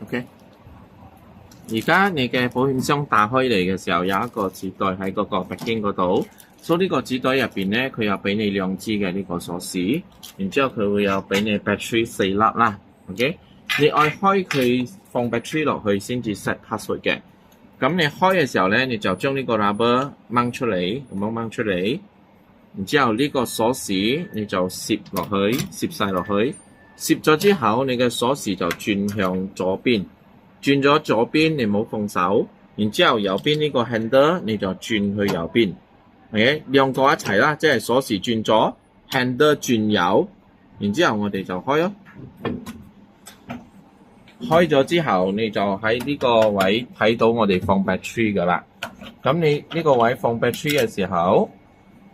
OK。而家你嘅保險箱打開嚟嘅時候，有一個紙袋喺嗰個 backing 嗰度，所以呢個紙袋入邊咧，佢有俾你2支嘅呢個鎖匙，然之後佢會有俾你 battery 4粒啦。OK， 你愛開佢放 battery 落去先至 set password 嘅。咁你開嘅時候咧，你就將呢個 rubber 掹出嚟，咁樣掹出嚟，然之後呢個鎖匙你就攝落去，攝晒落去，攝咗之後，你嘅鎖匙就轉向左邊。轉咗左邊，你冇放手，然之後右邊呢個 handle 你就轉去右邊，OK， 兩個一齊啦，即係鎖匙轉左 ，handle 轉右，然之後我哋就開咯。開咗之後，你就喺呢個位睇到我哋放 battery 噶啦。咁你呢個位放 battery 嘅時候，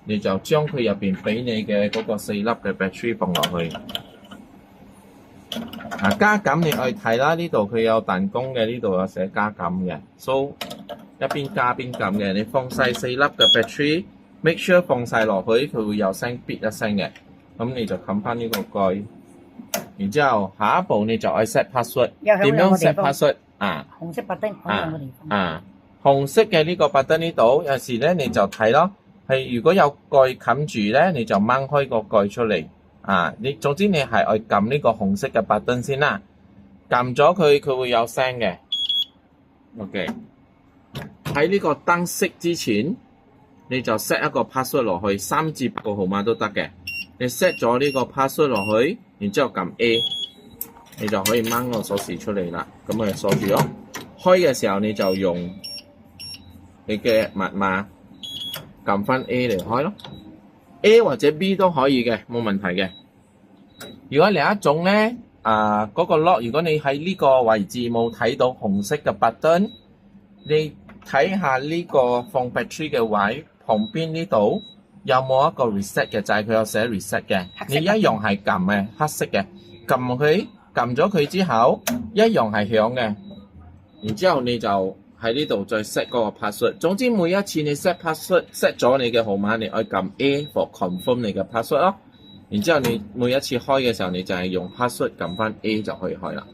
你就將佢入邊俾你嘅嗰個4粒嘅 battery 放落去。加減你去睇啦，呢度佢有彈弓嘅，呢度有寫加減嘅 ，so 一邊加邊減嘅。你放晒4粒嘅 battery，make sure 放晒落去，佢會有聲 beep 一聲嘅。咁你就冚翻呢個蓋，然之後下一步你就愛 set password。點樣 set password 啊？紅色button喺兩個地方。紅色嘅呢個 button 呢度，有時咧你就睇咯，係如果有蓋冚住咧，你就掹開個蓋出嚟。總之你係愛撳呢個紅色嘅 button 先啦，撳咗佢，佢會有聲嘅。OK， 喺呢個燈熄之前，你就 set 一個 password 落去，3至8個號碼都得嘅。你 set 咗呢個 password 落去，然之後撳 A， 你就可以掹個鎖匙出嚟啦。咁咪鎖住咯。開嘅時候你就用你嘅密碼撳翻 A 嚟開咯。A 或者 B 都可以嘅，冇問題嘅。如果另一種咧，嗰個 lock， 如果你喺呢個位置冇睇到紅色嘅 button， 你睇下呢個放 battery 嘅位旁邊呢度有冇一個 reset 嘅掣，佢有寫 reset 嘅，你一樣係撳嘅，黑色嘅，撳咗佢之後，一樣係響嘅，然之後你就喺呢度再 set 嗰個 password。總之每一次你 set password set 咗你嘅號碼，你可以撳 A for confirm 你嘅 password 咯。然之後你每一次開嘅時候，你就係用 password 撳翻 A 就可以開啦。